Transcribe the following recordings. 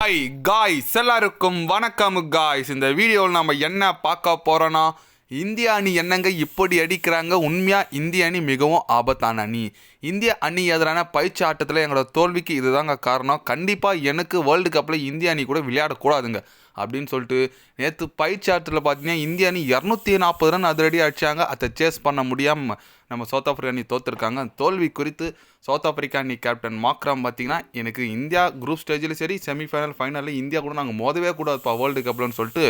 Hi guys, எல்லாருக்கும் வணக்கம் guys. இந்த வீடியோவில் நம்ம என்ன பார்க்க போகிறோன்னா, இந்திய அணி என்னங்க இப்படி அடிக்கிறாங்க. உண்மையாக இந்திய அணி மிகவும் ஆபத்தான அணி. இந்திய அணி எதிரான பயிற்சி ஆட்டத்தில் எங்களோட தோல்விக்கு இதுதாங்க காரணம். கண்டிப்பாக எனக்கு வேர்ல்டு கப்பில் இந்திய அணி கூட விளையாடக்கூடாதுங்க அப்படின்னு சொல்லிட்டு நேற்று பயிற்சி ஆட்டத்தில் பார்த்தீங்கன்னா இந்திய அணி 240 ரன் அதிரடி அடித்தாங்க. அதை சேஸ் பண்ண முடியாமல் நம்ம சவுத் ஆஃப்ரிக்கா அணி தோற்றுருக்காங்க. தோல்வி குறித்து சவுத் ஆஃப்ரிக்கா அணி கேப்டன் மாக்ராம் பார்த்தீங்கன்னா, எனக்கு இந்தியா குரூப் ஸ்டேஜில் சரி செமிஃபைனல் ஃபைனலில் இந்தியா கூட நாங்கள் மோதவே கூடாதுப்பா வேர்ல்டு கப்லன்னு சொல்லிட்டு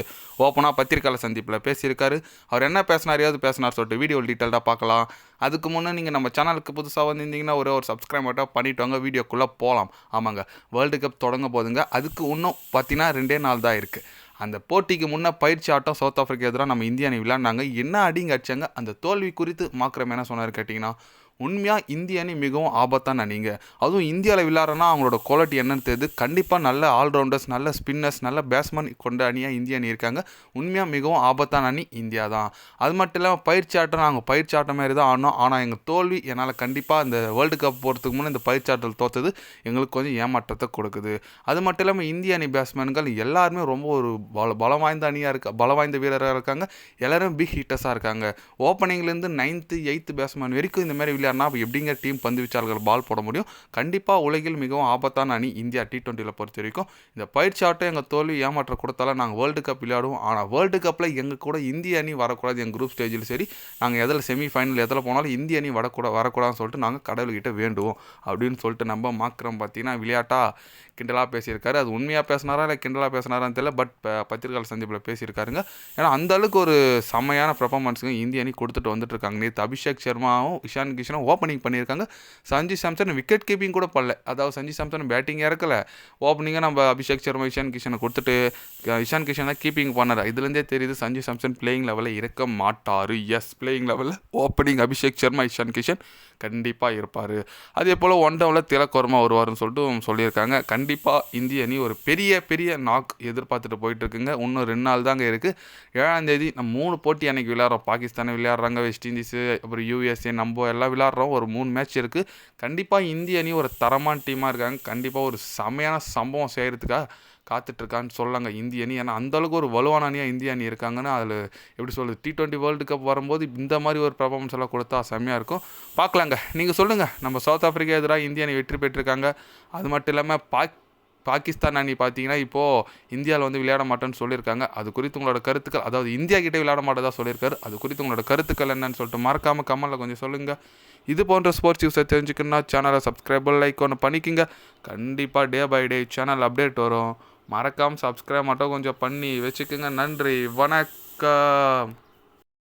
ஓப்பனாக பத்திரிக்கையாளர் சந்திப்பில் பேசியிருக்காரு. அவர் என்ன பேசினார் சொல்லிட்டு வீடியோ டீட்டெயில்டாக பார்க்கலாம். அதுக்கு முன்னே நீங்கள் நம்ம சேனலுக்கு புதுசாக வந்திருந்தீங்கன்னா ஒரு சப்ஸ்கிரைப் மட்டும் பண்ணிவிட்டு வாங்க, வீடியோக்குள்ளே போகலாம். ஆமாங்க, வேர்ல்டு கப் தொடங்க போதுங்க. அதுக்கு இன்னும் பார்த்தீங்கன்னா 2 நாள் தான் இருக்குது. அந்த போட்டிக்கு முன்னே பயிற்சி ஆட்டம் சவுத் ஆஃப்ரிக்கா எதிராக நம்ம இந்திய அணி விளையாண்டாங்க. என்ன அடிங்க அடிச்சாங்க. அந்த தோல்வி குறித்து மாக்ரம் என்ன சொன்னார் கேட்டிங்கன்னா, உண்மையாக இந்திய அணி மிகவும் ஆபத்தான அணிங்க. அதுவும் இந்தியாவில் விளையாடுறனா அவங்களோட குவாலிட்டி என்னன்னு தெரியுது. கண்டிப்பாக நல்ல ஆல்ரவுண்டர்ஸ், நல்ல ஸ்பின்னர்ஸ், நல்ல பேட்ஸ்மேன் கொண்ட அணியாக இந்திய அணி இருக்காங்க. உண்மையாக மிகவும் ஆபத்தான அணி இந்தியா தான். அது மட்டும் இல்லாமல் பயிற்சி ஆட்டம் நாங்கள் பயிற்சி ஆட்டம் மாதிரி தான் ஆனோம். ஆனால் எங்கள் தோல்வி என்னால் கண்டிப்பாக இந்த வேர்ல்டு கப் போகிறதுக்கு முன்னே இந்த பயிற்சி ஆட்டத்தில் தோற்றது எங்களுக்கு கொஞ்சம் ஏமாற்றத்தை கொடுக்குது. அது மட்டும் இல்லாமல் இந்திய அணி பேட்ஸ்மேன்கள் எல்லாருமே ரொம்ப ஒரு பலம் வாய்ந்த அணியாக பலம் வாய்ந்த வீரராக இருக்காங்க. எல்லாரும் பிக் ஹிட்டர்ஸாக இருக்காங்க. ஓப்பனிங்லேருந்து 9th 8th பேட்ஸ்மேன் வரைக்கும் இந்த மாதிரி விளையாடினா எப்படிங்க டீம் பந்து வீச்சாளர்கள் பால் போட முடியும். கண்டிப்பாக உலகில் மிகவும் ஆபத்தான அணி இந்தியா T20 பொறுத்த வரைக்கும். இந்த பயிற்சி ஆட்டம் எங்கள் தோல்வி ஏமாற்ற கொடுத்தாலும் நாங்கள் வேர்ல்டு கப் விளையாடுவோம். ஆனால் வேர்ல்டு கப்பில் எங்கள் கூட இந்திய அணி வரக்கூடாது. எங்கள் குரூப் ஸ்டேஜில் சரி நாங்கள் எதில் செமிஃபைனல் எதில் போனாலும் இந்திய அணி வரக்கூடாதுன்னு சொல்லிட்டு நாங்கள் கடவுள்கிட்ட வேண்டுவோம் அப்படின்னு சொல்லிட்டு நம்ம மாக்ரம் பார்த்தீங்கன்னா விளையாட்டாக கிண்டலாக பேசியிருக்காரு. அது உண்மையாக பேசினாரா இல்லை கிண்டலாக பேசினாரான்னு தெரியல. பட் பத்திரிகையாளர் சந்திப்பில் பேசியிருக்காருங்க. ஏன்னா அந்தளவுக்கு ஒரு செம்மையான பெர்ஃபார்மன்ஸுங்க இந்திய அணி கொடுத்துட்டு வந்துட்டு இருக்காங்க. நேற்று அபிஷேக் சர்மாவும் இஷான் கிஷனும் ஓப்பனிங் பண்ணியிருக்காங்க. சஞ்சு சாம்சன் விக்கெட் கீப்பிங் கூட பண்ணல. அதாவது சஞ்சு சாம்சன் பேட்டிங் இறக்கல, ஓப்பனிங்காக நம்ம அபிஷேக் சர்மா இஷான் கிஷனை கொடுத்துட்டு இஷான் கிஷன் தான் கீப்பிங் பண்ணார். இதுலேருந்தே தெரியுது சஞ்சு சாம்சன் பிளேயிங் லெவலில் இருக்க மாட்டார். எஸ், பிளேயிங் லெவலில் ஓப்பனிங் அபிஷேக் சர்மா இஷான் கிஷன் கண்டிப்பாக இருப்பார். அதே போல் 1 டவுனில் திலக் வர்மா வருவார்னு சொல்லிட்டு சொல்லியிருக்காங்க. கண்டிப்பாக இந்திய அணி ஒரு பெரிய நாக் எதிர்பார்த்துட்டு போயிட்டுருக்குங்க. இன்னும் 2 நாள் தாங்க இருக்குது. 7ஆம் தேதி நம்ம 3 போட்டி அன்றைக்கி விளையாடுறோம். பாகிஸ்தானை விளையாடுறாங்க, வெஸ்ட் இண்டீஸு, அப்புறம் USA, நம்ம எல்லாம் விளையாடுறோம். ஒரு 3 மேட்ச் இருக்குது. கண்டிப்பாக இந்திய அணி ஒரு தரமான டீமாக இருக்காங்க. கண்டிப்பாக ஒரு செம்மையான சம்பவம் செய்கிறதுக்காக காத்துட்ருக்கான்னு சொல்லாங்க இந்திய அணி. ஏன்னா அந்தளவுக்கு ஒரு வலுவான அணியாக இந்திய அணி இருக்காங்கன்னு அதில் எப்படி சொல்லுது, T20 வேர்ல்டு கப் வரும்போது இந்த மாதிரி ஒரு பெர்ஃபார்மன்ஸ் எல்லாம் கொடுத்தா செம்மையாக இருக்கும். பார்க்கலாங்க. நீங்கள் சொல்லுங்கள், நம்ம சவுத் ஆஃப்ரிக்கா எதிராக இந்திய அணி வெற்றி பெற்றிருக்காங்க. அது மட்டும் இல்லாமல் பாகிஸ்தான் அணி பார்த்தீங்கன்னா இப்போது இந்தியாவில் வந்து விளையாட மாட்டேன்னு சொல்லியிருக்காங்க. அது குறித்து உங்களோட கருத்துக்கள், அதாவது இந்தியா கிட்டே விளையாட மாட்டேதா சொல்லியிருக்காரு. அது குறித்து உங்களோட கருத்துக்கள் என்னன்னு சொல்லிட்டு மறக்காமல் கமெண்ட்டில் கொஞ்சம் சொல்லுங்கள். இது போன்ற ஸ்போர்ட்ஸ் நியூஸை தெரிஞ்சுக்கணுன்னா சேனலை சப்ஸ்கிரைப் லைக் ஒன்று பண்ணிக்கோங்க. கண்டிப்பாக day by day channel update வரும். மறக்காமல் சப்ஸ்கிரைப் மட்டும் கொஞ்சம் பண்ணி வச்சுக்கோங்க. நன்றி, வணக்கம்.